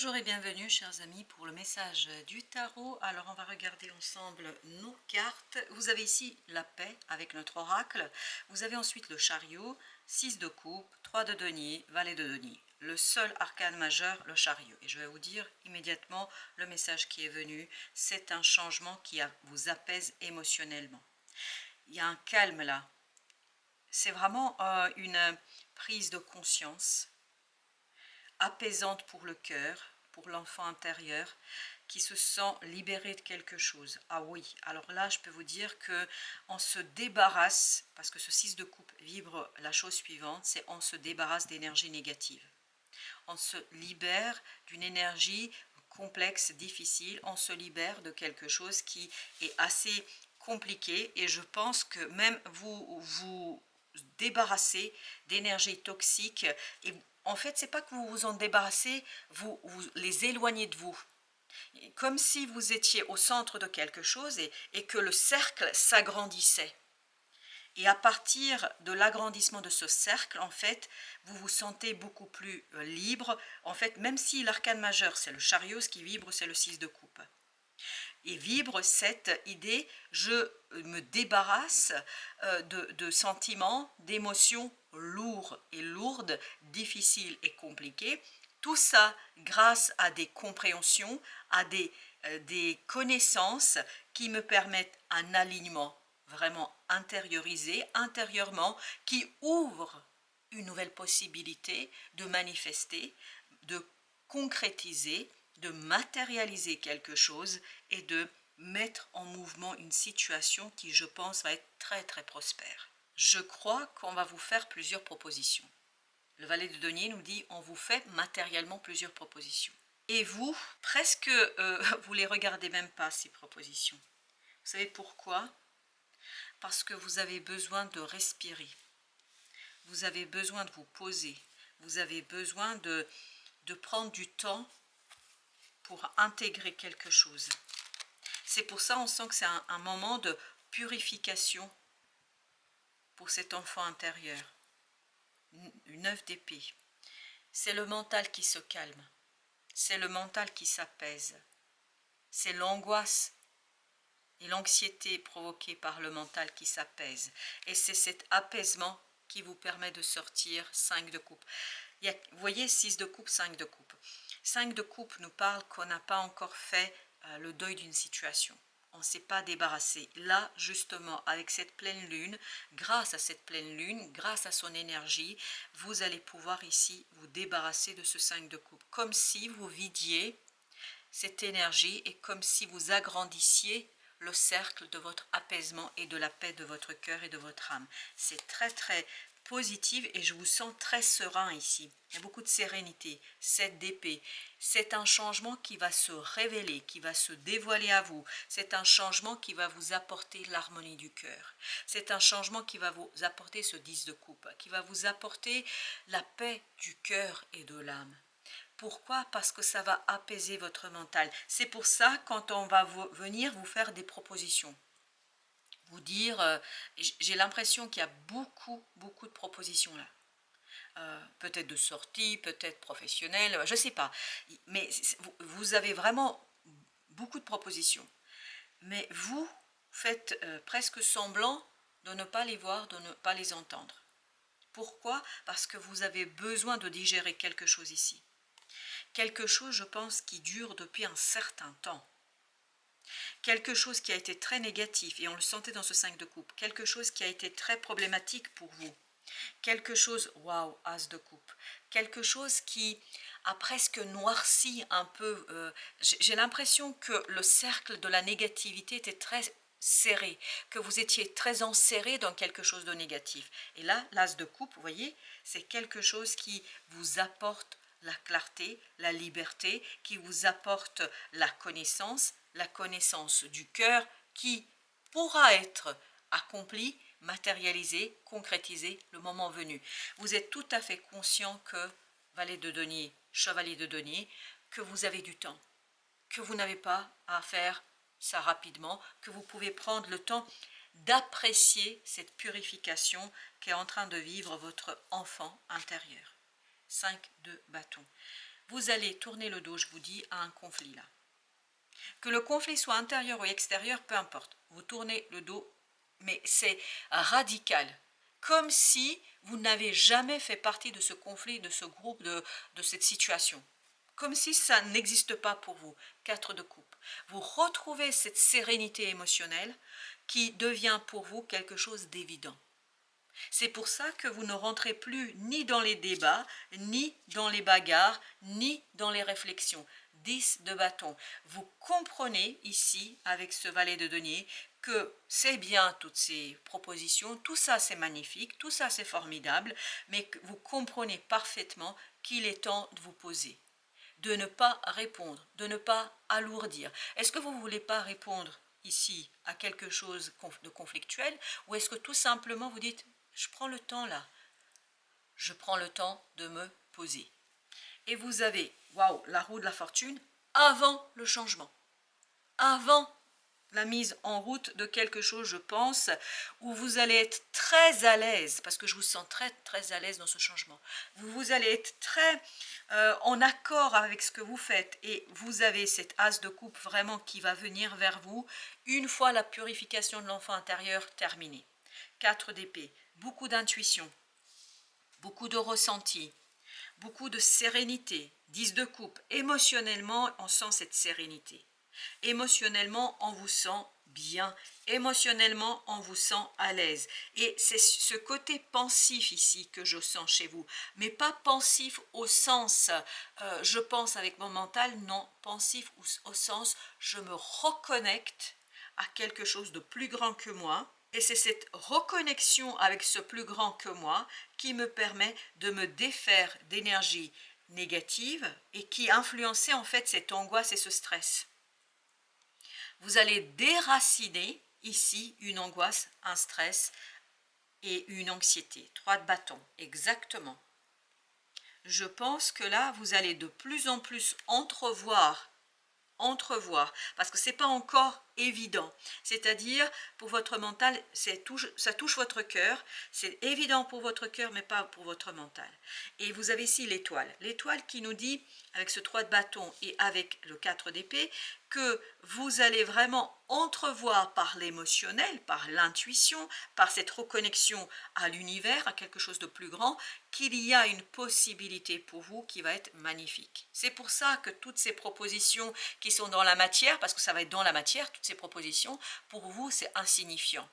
Bonjour et bienvenue chers amis pour le message du tarot. Alors on va regarder ensemble nos cartes. Vous avez ici la paix avec notre oracle. Vous avez ensuite le chariot, 6 de coupe, 3 de denier, valet de denier. Le seul arcane majeur, le chariot. Et je vais vous dire immédiatement le message qui est venu. C'est un changement qui vous apaise émotionnellement. Il y a un calme là. C'est vraiment une prise de conscience apaisante pour le cœur, pour l'enfant intérieur, qui se sent libéré de quelque chose. Ah oui, alors là, je peux vous dire que on se débarrasse, parce que ce 6 de coupe vibre la chose suivante, c'est on se débarrasse d'énergie négative. On se libère d'une énergie complexe, difficile, on se libère de quelque chose qui est assez compliqué et je pense que même vous débarrasser d'énergie toxique et en fait c'est pas que vous vous en débarrassez, vous les éloignez de vous, comme si vous étiez au centre de quelque chose et que le cercle s'agrandissait. Et à partir de l'agrandissement de ce cercle, en fait, vous vous sentez beaucoup plus libre. En fait, même si l'arcane majeur, c'est le chariot, ce qui vibre, c'est le 6 de coupe. Et vibre cette idée, je me débarrasse de sentiments, d'émotions lourds et lourdes, difficiles et compliquées. Tout ça grâce à des compréhensions, à des connaissances qui me permettent un alignement vraiment intériorisé, intérieurement, qui ouvre une nouvelle possibilité de manifester, de concrétiser, de matérialiser quelque chose et de mettre en mouvement une situation qui, je pense, va être très très prospère. Je crois qu'on va vous faire plusieurs propositions. Le valet de denier nous dit on vous fait matériellement plusieurs propositions. Et vous, presque, vous les regardez même pas, ces propositions. Vous savez pourquoi? Parce que vous avez besoin de respirer. Vous avez besoin de vous poser. Vous avez besoin de prendre du temps pour intégrer quelque chose. C'est pour ça on sent que c'est un moment de purification pour cet enfant intérieur. Une 9 d'épée. C'est le mental qui se calme. C'est le mental qui s'apaise. C'est l'angoisse et l'anxiété provoquée par le mental qui s'apaise. Et c'est cet apaisement qui vous permet de sortir 5 de coupe. Vous voyez, 6 de coupe, 5 de coupe. 5 de coupe nous parle qu'on n'a pas encore fait le deuil d'une situation. On ne s'est pas débarrassé. Là, justement, avec cette pleine lune, grâce à cette pleine lune, grâce à son énergie, vous allez pouvoir ici vous débarrasser de ce 5 de coupe. Comme si vous vidiez cette énergie et comme si vous agrandissiez le cercle de votre apaisement et de la paix de votre cœur et de votre âme. C'est très très positif et je vous sens très serein ici. Il y a beaucoup de sérénité, 7 d'épée. C'est un changement qui va se révéler, qui va se dévoiler à vous. C'est un changement qui va vous apporter l'harmonie du cœur. C'est un changement qui va vous apporter ce 10 de coupe, qui va vous apporter la paix du cœur et de l'âme. Pourquoi? Parce que ça va apaiser votre mental. C'est pour ça quand on va venir vous faire des propositions. Vous dire, j'ai l'impression qu'il y a beaucoup de propositions là. Peut-être de sortie, peut-être professionnelle, je ne sais pas. Mais vous avez vraiment beaucoup de propositions. Mais vous faites presque semblant de ne pas les voir, de ne pas les entendre. Pourquoi? Parce que vous avez besoin de digérer quelque chose ici. Quelque chose, je pense, qui dure depuis un certain temps. Quelque chose qui a été très négatif, et on le sentait dans ce 5 de coupe. Quelque chose qui a été très problématique pour vous. Quelque chose, waouh, as de coupe. Quelque chose qui a presque noirci un peu. J'ai l'impression que le cercle de la négativité était très serré, que vous étiez très enserré dans quelque chose de négatif. Et là, l'as de coupe, vous voyez, c'est quelque chose qui vous apporte la clarté, la liberté, qui vous apporte la connaissance du cœur qui pourra être accomplie, matérialisée, concrétisée le moment venu. Vous êtes tout à fait conscient que, valet de denier, chevalier de denier, que vous avez du temps, que vous n'avez pas à faire ça rapidement, que vous pouvez prendre le temps d'apprécier cette purification qu'est en train de vivre votre enfant intérieur. 5 de bâton. vous allez tourner le dos, je vous dis, à un conflit là. Que le conflit soit intérieur ou extérieur, peu importe. Vous tournez le dos, mais c'est radical. Comme si vous n'avez jamais fait partie de ce conflit, de ce groupe, de cette situation. Comme si ça n'existe pas pour vous. 4 de coupe. Vous retrouvez cette sérénité émotionnelle qui devient pour vous quelque chose d'évident. C'est pour ça que vous ne rentrez plus ni dans les débats, ni dans les bagarres, ni dans les réflexions. 10 de bâton. Vous comprenez ici, avec ce valet de denier, que c'est bien toutes ces propositions, tout ça c'est magnifique, tout ça c'est formidable, mais que vous comprenez parfaitement qu'il est temps de vous poser, de ne pas répondre, de ne pas alourdir. Est-ce que vous ne voulez pas répondre ici à quelque chose de conflictuel, ou est-ce que tout simplement vous dites je prends le temps là, je prends le temps de me poser. Et vous avez, waouh, la roue de la fortune avant le changement, avant la mise en route de quelque chose, je pense, où vous allez être très à l'aise, parce que je vous sens très très à l'aise dans ce changement. Vous allez être très en accord avec ce que vous faites, et vous avez cet as de coupe vraiment qui va venir vers vous une fois la purification de l'enfant intérieur terminée. 4 d'épée, beaucoup d'intuition, beaucoup de ressenti, beaucoup de sérénité. 10 de coupe, émotionnellement on sent cette sérénité. Émotionnellement on vous sent bien, émotionnellement on vous sent à l'aise. Et c'est ce côté pensif ici que je sens chez vous. Mais pas pensif au sens je pense avec mon mental, non, pensif au sens je me reconnecte à quelque chose de plus grand que moi. Et c'est cette reconnexion avec ce plus grand que moi qui me permet de me défaire d'énergie négative et qui influençait en fait cette angoisse et ce stress. Vous allez déraciner ici une angoisse, un stress et une anxiété. 3 de bâton, exactement. Je pense que là, vous allez de plus en plus entrevoir, parce que ce n'est pas encore évident. C'est-à-dire, pour votre mental, ça touche votre cœur, c'est évident pour votre cœur, mais pas pour votre mental. Et vous avez ici l'étoile. L'étoile qui nous dit, avec ce 3 de bâton et avec le 4 d'épée, que vous allez vraiment entrevoir par l'émotionnel, par l'intuition, par cette reconnexion à l'univers, à quelque chose de plus grand, qu'il y a une possibilité pour vous qui va être magnifique. C'est pour ça que toutes ces propositions qui sont dans la matière, parce que ça va être dans la matière, toutes ces propositions, pour vous c'est insignifiant.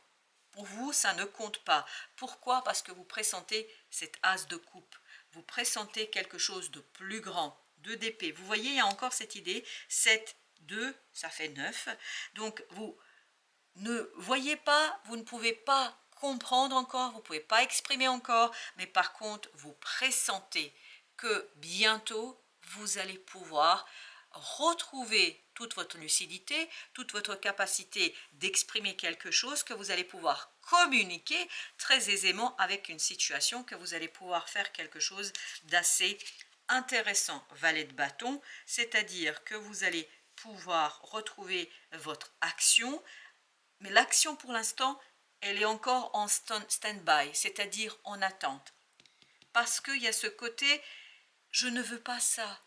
Pour vous ça ne compte pas. Pourquoi? Parce que vous pressentez cet as de coupe. Vous pressentez quelque chose de plus grand, 2 d'épée. Vous voyez, il y a encore cette idée, 7, 2, ça fait 9. Donc vous ne voyez pas, vous ne pouvez pas comprendre encore, vous ne pouvez pas exprimer encore, mais par contre, vous pressentez que bientôt, vous allez pouvoir retrouver toute votre lucidité, toute votre capacité d'exprimer quelque chose, que vous allez pouvoir communiquer très aisément avec une situation, que vous allez pouvoir faire quelque chose d'assez intéressant. Valet de bâton, c'est-à-dire que vous allez pouvoir retrouver votre action, mais l'action pour l'instant, elle est encore en stand-by, c'est-à-dire en attente. Parce qu'il y a ce côté, je ne veux pas ça.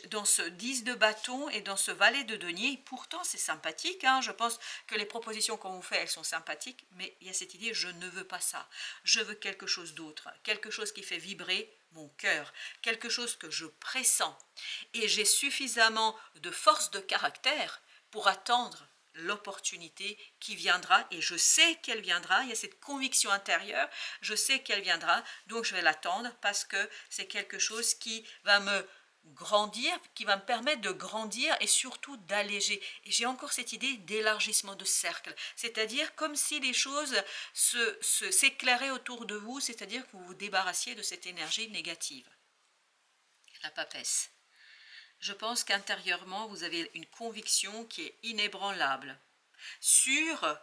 Dans ce 10 de bâton et dans ce valet de denier, pourtant c'est sympathique, hein, je pense que les propositions qu'on vous fait, elles sont sympathiques, mais il y a cette idée, je ne veux pas ça, je veux quelque chose d'autre, quelque chose qui fait vibrer mon cœur, quelque chose que je pressens, et j'ai suffisamment de force de caractère pour attendre l'opportunité qui viendra, et je sais qu'elle viendra, il y a cette conviction intérieure, je sais qu'elle viendra, donc je vais l'attendre parce que c'est quelque chose qui va me grandir, qui va me permettre de grandir et surtout d'alléger. Et j'ai encore cette idée d'élargissement de cercle, c'est-à-dire comme si les choses s'éclairaient autour de vous, c'est-à-dire que vous vous débarrassiez de cette énergie négative. La papesse. Je pense qu'intérieurement, vous avez une conviction qui est inébranlable sur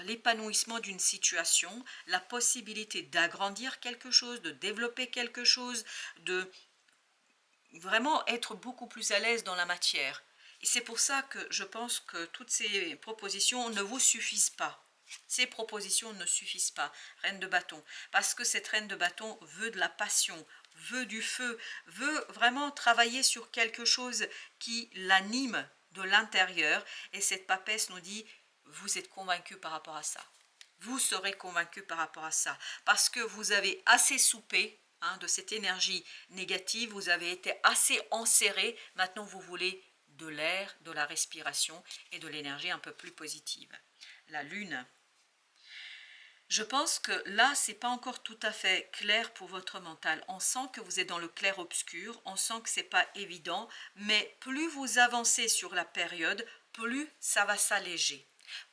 l'épanouissement d'une situation, la possibilité d'agrandir quelque chose, de développer quelque chose, de vraiment être beaucoup plus à l'aise dans la matière. Et c'est pour ça que je pense que toutes ces propositions ne vous suffisent pas. Ces propositions ne suffisent pas, reine de bâton, parce que cette reine de bâton veut de la passion, veut du feu, veut vraiment travailler sur quelque chose qui l'anime de l'intérieur. Et cette papesse nous dit, vous êtes convaincu par rapport à ça. Vous serez convaincu par rapport à ça. Parce que vous avez assez soupé de cette énergie négative, vous avez été assez enserré. Maintenant, vous voulez de l'air, de la respiration et de l'énergie un peu plus positive. La lune. Je pense que là, c'est pas encore tout à fait clair pour votre mental. On sent que vous êtes dans le clair-obscur, on sent que c'est pas évident, mais plus vous avancez sur la période, plus ça va s'alléger.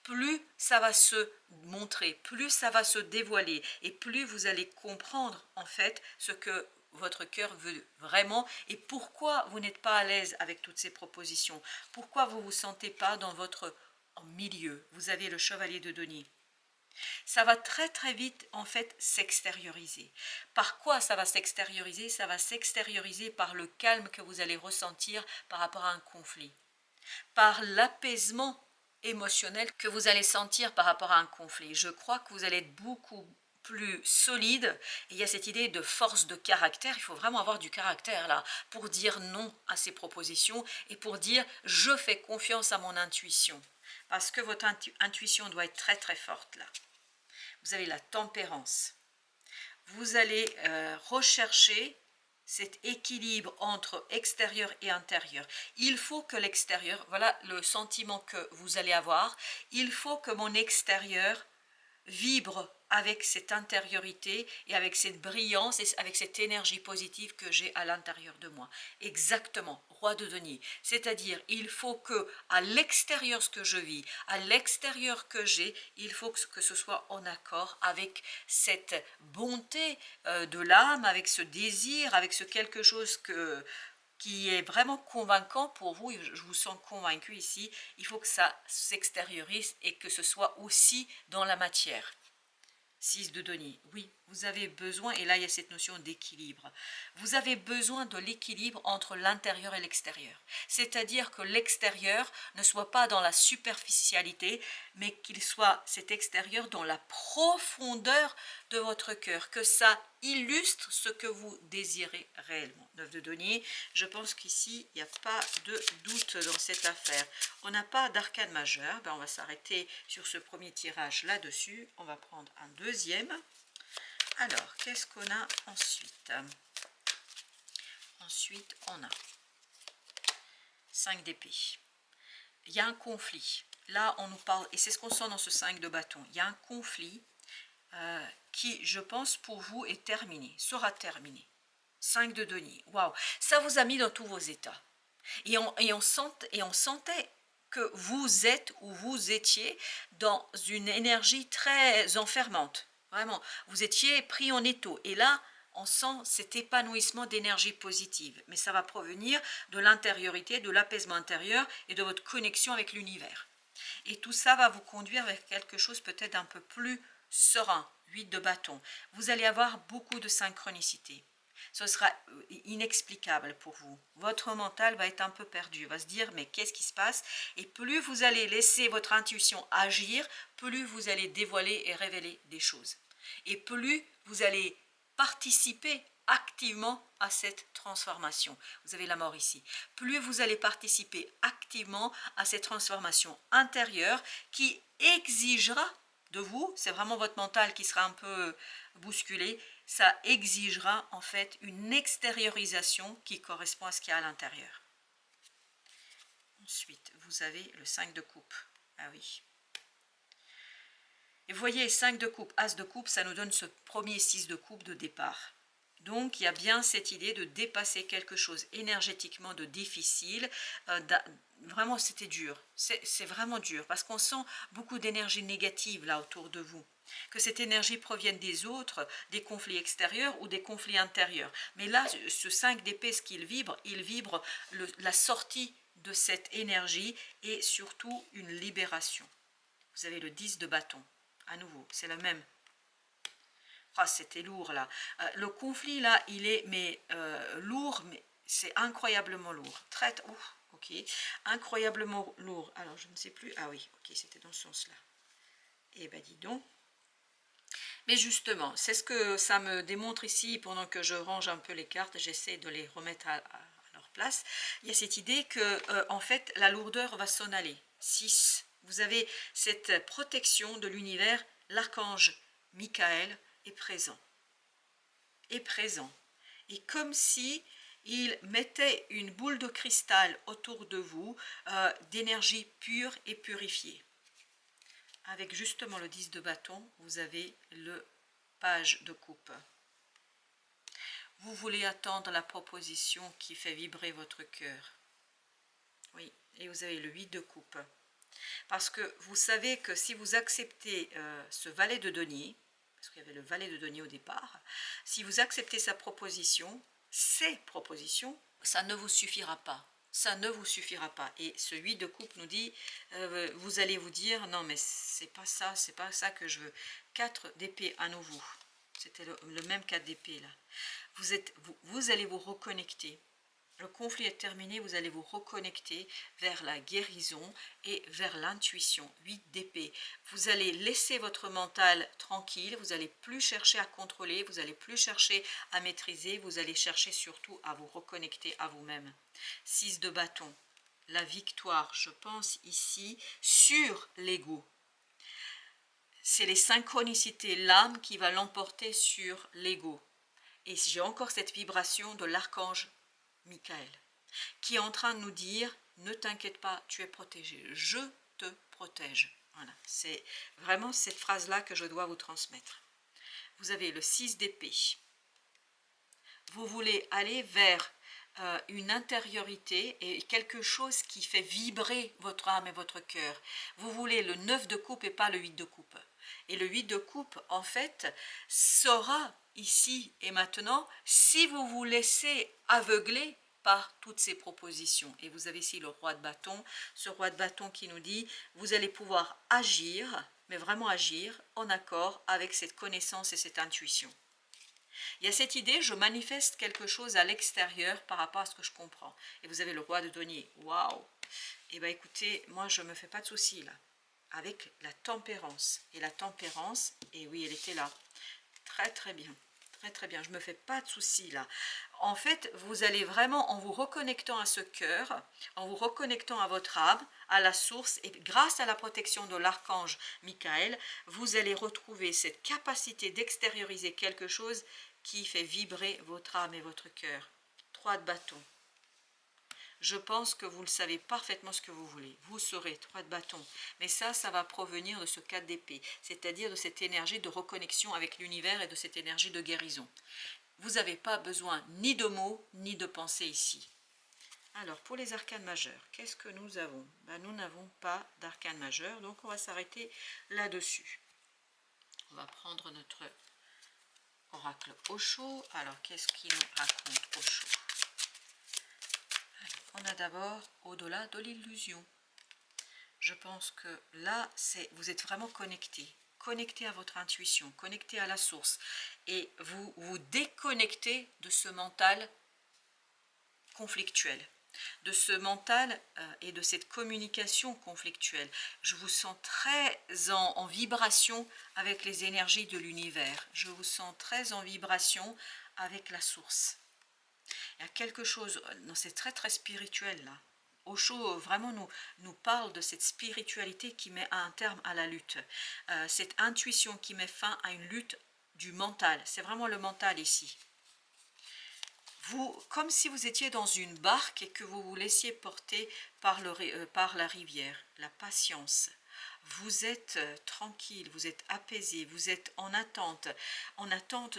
Plus ça va se montrer, plus ça va se dévoiler et plus vous allez comprendre en fait ce que votre cœur veut vraiment et pourquoi vous n'êtes pas à l'aise avec toutes ces propositions. Pourquoi vous ne vous sentez pas dans votre milieu. Vous avez le chevalier de denier. Ça va très très vite en fait s'extérioriser. Par quoi ça va s'extérioriser? Ça va s'extérioriser par le calme que vous allez ressentir par rapport à un conflit, par l'apaisement émotionnel que vous allez sentir par rapport à un conflit. Je crois que vous allez être beaucoup plus solide. Et il y a cette idée de force de caractère. Il faut vraiment avoir du caractère là pour dire non à ces propositions et pour dire je fais confiance à mon intuition. Parce que votre intuition doit être très très forte là. Vous avez la tempérance. Vous allez rechercher cet équilibre entre extérieur et intérieur. Il faut que l'extérieur, voilà le sentiment que vous allez avoir, il faut que mon extérieur vibre avec cette intériorité et avec cette brillance et avec cette énergie positive que j'ai à l'intérieur de moi. Exactement, roi de denier. C'est-à-dire, il faut que à l'extérieur ce que je vis, à l'extérieur que j'ai, il faut que ce soit en accord avec cette bonté de l'âme, avec ce désir, avec ce quelque chose qui est vraiment convaincant pour vous, je vous sens convaincu ici, il faut que ça s'extériorise et que ce soit aussi dans la matière. 6 de denier, oui, vous avez besoin, et là il y a cette notion d'équilibre, vous avez besoin de l'équilibre entre l'intérieur et l'extérieur. C'est-à-dire que l'extérieur ne soit pas dans la superficialité, mais qu'il soit cet extérieur dans la profondeur de votre cœur, que ça illustre ce que vous désirez réellement. 9 de denier, je pense qu'ici, il n'y a pas de doute dans cette affaire. On n'a pas d'arcane majeur, on va s'arrêter sur ce premier tirage là-dessus. On va prendre un deuxième. Alors, qu'est-ce qu'on a ensuite? Ensuite, on a 5 d'épée. Il y a un conflit. Là, on nous parle, et c'est ce qu'on sent dans ce 5 de bâton. Il y a un conflit qui, je pense, pour vous est terminé, sera terminé. 5 de denier. Waouh, ça vous a mis dans tous vos états. Et on sentait que vous êtes ou vous étiez dans une énergie très enfermante. Vraiment, vous étiez pris en étau. Et là, on sent cet épanouissement d'énergie positive. Mais ça va provenir de l'intériorité, de l'apaisement intérieur et de votre connexion avec l'univers. Et tout ça va vous conduire vers quelque chose peut-être d'un peu plus serein. 8 de bâton. Vous allez avoir beaucoup de synchronicité. Ce sera inexplicable pour vous. Votre mental va être un peu perdu, va se dire mais qu'est-ce qui se passe? Et plus vous allez laisser votre intuition agir, plus vous allez dévoiler et révéler des choses. Et plus vous allez participer activement à cette transformation. Vous avez la mort ici. Plus vous allez participer activement à cette transformation intérieure qui exigera de vous, c'est vraiment votre mental qui sera un peu bousculé, ça exigera en fait une extériorisation qui correspond à ce qu'il y a à l'intérieur. Ensuite, vous avez le 5 de coupe. Ah oui. Et vous voyez, 5 de coupe, As de coupe, ça nous donne ce premier 6 de coupe de départ. Donc, il y a bien cette idée de dépasser quelque chose énergétiquement de difficile. Vraiment, c'était dur. C'est vraiment dur parce qu'on sent beaucoup d'énergie négative là autour de vous. Que cette énergie provienne des autres, des conflits extérieurs ou des conflits intérieurs. Mais là, ce 5 d'épée, ce qu'il vibre la sortie de cette énergie et surtout une libération. Vous avez le 10 de bâton. À nouveau, c'est la même. Ah, c'était lourd là. Le conflit là, il est lourd, mais c'est incroyablement lourd. Ok. Incroyablement lourd. Alors, je ne sais plus. Ah oui, ok, c'était dans ce sens-là. Eh ben, dis donc. Mais justement, c'est ce que ça me démontre ici, pendant que je range un peu les cartes, j'essaie de les remettre à leur place. Il y a cette idée que, en fait, la lourdeur va s'en aller. 6. Vous avez cette protection de l'univers, l'archange Michael est présent. Est présent. Et comme si il mettait une boule de cristal autour de vous, d'énergie pure et purifiée. Avec justement le 10 de bâton, vous avez le page de coupe. Vous voulez attendre la proposition qui fait vibrer votre cœur. Oui, et vous avez le 8 de coupe. Parce que vous savez que si vous acceptez ce valet de denier, parce qu'il y avait le valet de denier au départ, si vous acceptez sa proposition, ses propositions, ça ne vous suffira pas. Ça ne vous suffira pas. Et ce 8 de coupe nous dit, vous allez vous dire, non mais c'est pas ça que je veux. 4 d'épée à nouveau. C'était le même 4 d'épée là. Vous allez vous reconnecter. Le conflit est terminé, vous allez vous reconnecter vers la guérison et vers l'intuition. 8 d'épée. Vous allez laisser votre mental tranquille, vous n'allez plus chercher à contrôler, vous n'allez plus chercher à maîtriser, vous allez chercher surtout à vous reconnecter à vous-même. 6 de bâton. La victoire, je pense ici, sur l'ego. C'est les synchronicités, l'âme qui va l'emporter sur l'ego. Et j'ai encore cette vibration de l'archange Michael, qui est en train de nous dire, ne t'inquiète pas, tu es protégé, je te protège. Voilà, c'est vraiment cette phrase-là que je dois vous transmettre. Vous avez le 6 d'épée. Vous voulez aller vers une intériorité et quelque chose qui fait vibrer votre âme et votre cœur. Vous voulez le 9 de coupe et pas le 8 de coupe. Et le 8 de coupe, en fait, sera ici et maintenant si vous vous laissez aveugler par toutes ces propositions. Et vous avez ici le roi de bâton, ce roi de bâton qui nous dit, vous allez pouvoir agir, mais vraiment agir en accord avec cette connaissance et cette intuition. Il y a cette idée, je manifeste quelque chose à l'extérieur par rapport à ce que je comprends. Et vous avez le roi de denier. Waouh! Eh bien écoutez, moi je ne me fais pas de soucis là. Avec la tempérance. Et la tempérance, et oui, elle était là. Très très bien. Très très bien. Je ne me fais pas de soucis là. En fait, vous allez vraiment, en vous reconnectant à ce cœur, en vous reconnectant à votre âme, à la source, et grâce à la protection de l'archange Michael, vous allez retrouver cette capacité d'extérioriser quelque chose qui fait vibrer votre âme et votre cœur. 3 de bâton. Je pense que vous le savez parfaitement ce que vous voulez. Vous saurez, 3 de bâton. Mais ça va provenir de ce 4 d'épée, c'est-à-dire de cette énergie de reconnexion avec l'univers et de cette énergie de guérison. Vous n'avez pas besoin ni de mots, ni de pensées ici. Alors, pour les arcanes majeures, qu'est-ce que nous avons? Nous n'avons pas d'arcane majeur, donc on va s'arrêter là-dessus. On va prendre notre oracle Osho. Alors, qu'est-ce qu'il nous raconte Osho? On a d'abord au-delà de l'illusion. Je pense que là, vous êtes vraiment connecté à votre intuition, connecté à la source, et vous vous déconnectez de ce mental conflictuel, de ce mental et de cette communication conflictuelle. Je vous sens très en vibration avec les énergies de l'univers, je vous sens très en vibration avec la source. Il y a quelque chose, c'est très très spirituel là. Osho vraiment nous parle de cette spiritualité qui met un terme à la lutte. Cette intuition qui met fin à une lutte du mental. C'est vraiment le mental ici. Vous, comme si vous étiez dans une barque et que vous vous laissiez porter par la rivière. La patience. Vous êtes tranquille, vous êtes apaisé, vous êtes en attente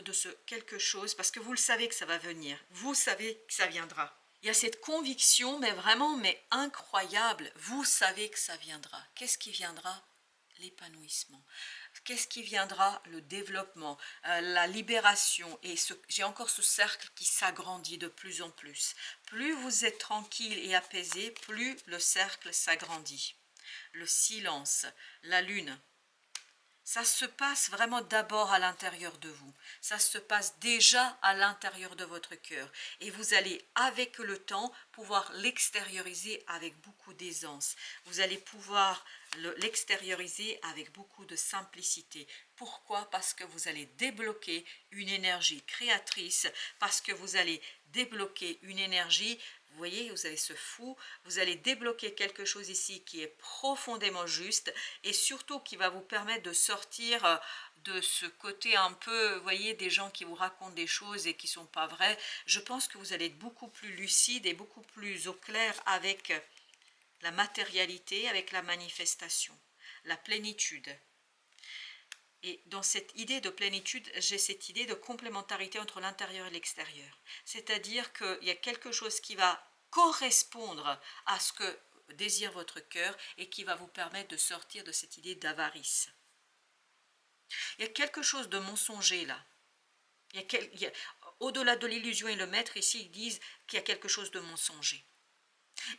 de ce quelque chose, parce que vous le savez que ça va venir, vous savez que ça viendra. Il y a cette conviction, mais vraiment, mais incroyable, vous savez que ça viendra. Qu'est-ce qui viendra? L'épanouissement. Qu'est-ce qui viendra? Le développement, la libération, et j'ai encore ce cercle qui s'agrandit de plus en plus. Plus vous êtes tranquille et apaisé, plus le cercle s'agrandit. Le silence, la lune, Ça se passe vraiment d'abord à l'intérieur de vous. Ça se passe déjà à l'intérieur de votre cœur. Et vous allez, avec le temps, pouvoir l'extérioriser avec beaucoup d'aisance. Vous allez pouvoir l'extérioriser avec beaucoup de simplicité. Pourquoi? Parce que vous allez débloquer une énergie créatrice, parce que vous allez débloquer une énergie. Vous voyez, vous avez ce fou, vous allez débloquer quelque chose ici qui est profondément juste et surtout qui va vous permettre de sortir de ce côté un peu, vous voyez, des gens qui vous racontent des choses et qui ne sont pas vraies. Je pense que vous allez être beaucoup plus lucide et beaucoup plus au clair avec la matérialité, avec la manifestation, la plénitude. Et dans cette idée de plénitude, j'ai cette idée de complémentarité entre l'intérieur et l'extérieur. C'est-à-dire qu'il y a quelque chose qui va correspondre à ce que désire votre cœur et qui va vous permettre de sortir de cette idée d'avarice. Il y a quelque chose de mensonger là. Au-delà de l'illusion et le maître, ici, ils disent qu'il y a quelque chose de mensonger.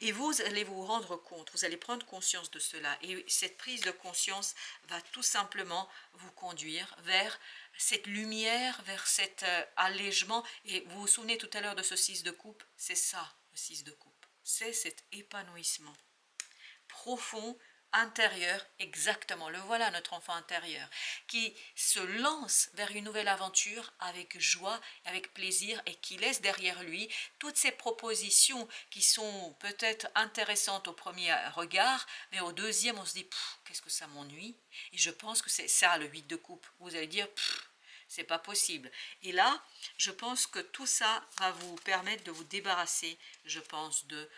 Et vous allez vous rendre compte, vous allez prendre conscience de cela. Et cette prise de conscience va tout simplement vous conduire vers cette lumière, vers cet allègement. Et vous vous souvenez tout à l'heure de ce 6 de coupe? C'est ça, le 6 de coupe. C'est cet épanouissement profond, intérieur, exactement. Le voilà, notre enfant intérieur, qui se lance vers une nouvelle aventure avec joie, avec plaisir et qui laisse derrière lui toutes ces propositions qui sont peut-être intéressantes au premier regard, mais au deuxième, on se dit, qu'est-ce que ça m'ennuie? Et je pense que c'est ça, le 8 de coupe. Vous allez dire, c'est pas possible. Et là, je pense que tout ça va vous permettre de vous débarrasser, je pense, de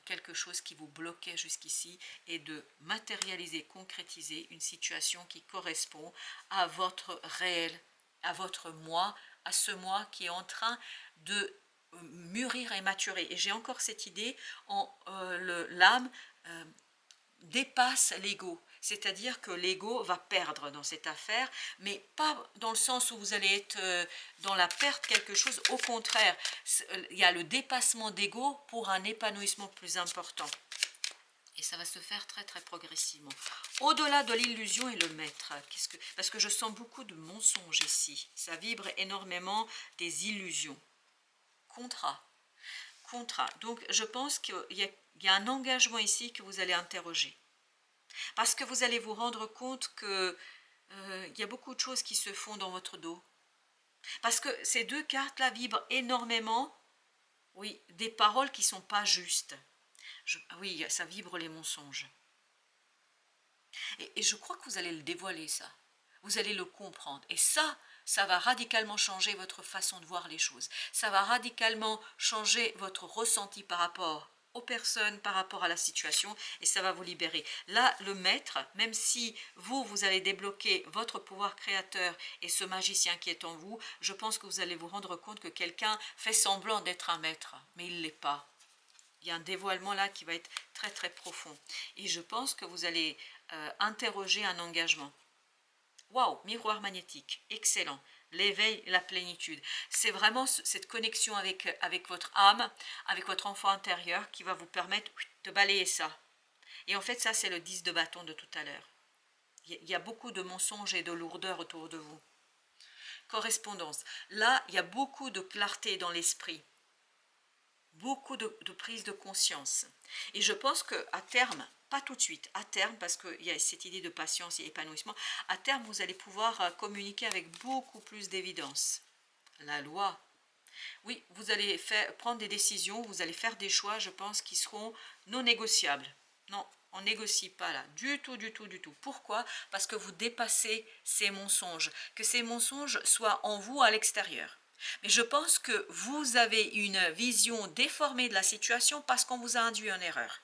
quelque chose qui vous bloquait jusqu'ici et de matérialiser, concrétiser une situation qui correspond à votre réel, à votre moi, à ce moi qui est en train de mûrir et maturer. Et j'ai encore cette idée, l'âme dépasse l'ego. C'est-à-dire que l'ego va perdre dans cette affaire, mais pas dans le sens où vous allez être dans la perte quelque chose. Au contraire, il y a le dépassement d'ego pour un épanouissement plus important. Et ça va se faire très très progressivement. Au-delà de l'illusion et le maître, parce que je sens beaucoup de mensonges ici. Ça vibre énormément des illusions. Contrat. Donc je pense qu'il y a un engagement ici que vous allez interroger. Parce que vous allez vous rendre compte qu'il y a beaucoup de choses qui se font dans votre dos. Parce que ces deux cartes-là vibrent énormément, oui, des paroles qui ne sont pas justes. Oui, ça vibre les mensonges. Et je crois que vous allez le dévoiler, ça. Vous allez le comprendre. Et ça va radicalement changer votre façon de voir les choses. Ça va radicalement changer votre ressenti par rapport aux personnes, par rapport à la situation, et ça va vous libérer. Là, le maître, même si vous allez débloquer votre pouvoir créateur et ce magicien qui est en vous, je pense que vous allez vous rendre compte que quelqu'un fait semblant d'être un maître, mais il ne l'est pas. Il y a un dévoilement là qui va être très très profond. Et je pense que vous allez interroger un engagement. Waouh, miroir magnétique, excellent. L'éveil, la plénitude. C'est vraiment cette connexion avec votre âme, avec votre enfant intérieur qui va vous permettre de balayer ça. Et en fait, ça, c'est le 10 de bâton de tout à l'heure. Il y a beaucoup de mensonges et de lourdeur autour de vous. Correspondance. Là, il y a beaucoup de clarté dans l'esprit. Beaucoup de prise de conscience. Et je pense qu'à terme, pas tout de suite, à terme, parce qu'il y a cette idée de patience et épanouissement, à terme, vous allez pouvoir communiquer avec beaucoup plus d'évidence. La loi. Oui, vous allez prendre des décisions, vous allez faire des choix, je pense, qui seront non négociables. Non, on ne négocie pas là, du tout, du tout, du tout. Pourquoi? Parce que vous dépassez ces mensonges, que ces mensonges soient en vous à l'extérieur. Mais je pense que vous avez une vision déformée de la situation parce qu'on vous a induit en erreur.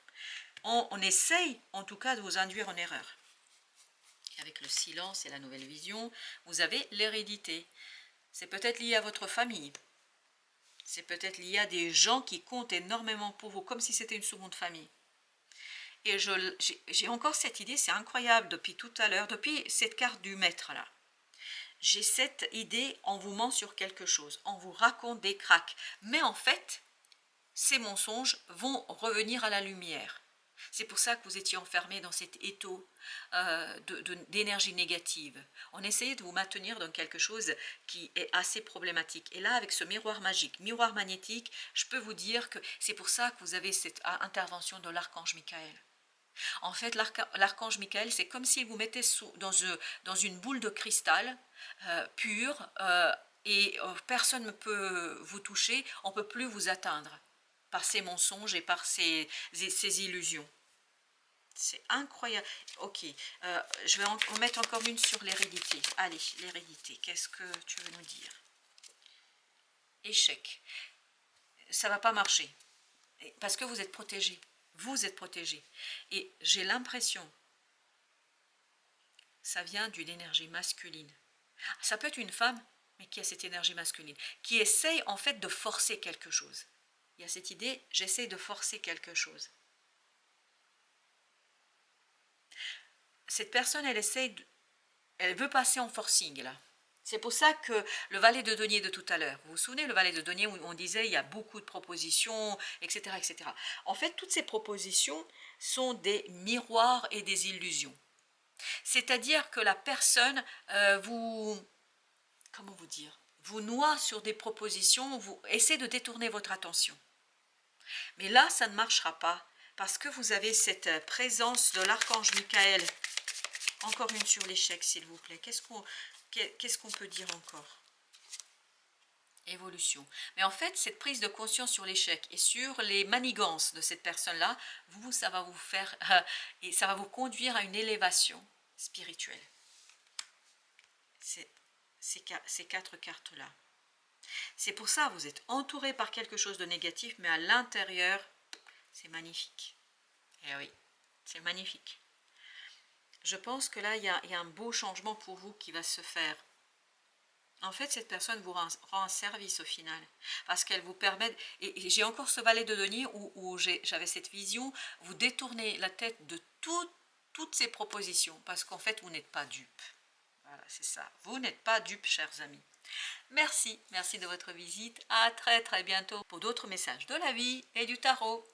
On essaye en tout cas de vous induire en erreur. Et avec le silence et la nouvelle vision, vous avez l'hérédité. C'est peut-être lié à votre famille. C'est peut-être lié à des gens qui comptent énormément pour vous, comme si c'était une seconde famille. Et j'ai encore cette idée, c'est incroyable depuis tout à l'heure, depuis cette carte du maître là. J'ai cette idée, on vous ment sur quelque chose, on vous raconte des cracks. Mais en fait, ces mensonges vont revenir à la lumière. C'est pour ça que vous étiez enfermé dans cet étau d'énergie négative. On essayait de vous maintenir dans quelque chose qui est assez problématique. Et là, avec ce miroir magique, miroir magnétique, je peux vous dire que c'est pour ça que vous avez cette intervention de l'archange Michael. En fait, l'archange Michael, c'est comme s'il vous mettait dans une boule de cristal pure et personne ne peut vous toucher, on ne peut plus vous atteindre par ces mensonges et par ces illusions. C'est incroyable. Ok, je vais en mettre encore une sur l'hérédité. Allez, l'hérédité, qu'est-ce que tu veux nous dire? Échec. Ça ne va pas marcher. Parce que vous êtes protégé. Vous êtes protégé. Et j'ai l'impression, ça vient d'une énergie masculine. Ça peut être une femme, mais qui a cette énergie masculine, qui essaye en fait de forcer quelque chose. Il y a cette idée, j'essaye de forcer quelque chose. Cette personne, elle veut passer en forcing là. C'est pour ça que le valet de denier de tout à l'heure, vous vous souvenez, le valet de denier où on disait il y a beaucoup de propositions, etc., etc. En fait, toutes ces propositions sont des miroirs et des illusions. C'est-à-dire que la personne comment vous dire, vous noie sur des propositions, vous essaie de détourner votre attention. Mais là, ça ne marchera pas parce que vous avez cette présence de l'archange Michael. Encore une sur l'échec, s'il vous plaît. Qu'est-ce qu'on peut dire encore? Évolution. Mais en fait, cette prise de conscience sur l'échec et sur les manigances de cette personne-là, ça va vous faire et ça va vous conduire à une élévation spirituelle. Ces quatre cartes-là. C'est pour ça que vous êtes entouré par quelque chose de négatif, mais à l'intérieur, c'est magnifique. Eh oui, c'est magnifique. Je pense que là, il y a un beau changement pour vous qui va se faire. En fait, cette personne vous rend un service au final, parce qu'elle vous permet, et j'ai encore ce valet de denier où j'avais cette vision, vous détournez la tête de toutes ces propositions, parce qu'en fait, vous n'êtes pas dupe. Voilà, c'est ça. Vous n'êtes pas dupe, chers amis. Merci de votre visite. À très bientôt pour d'autres messages de la vie et du tarot.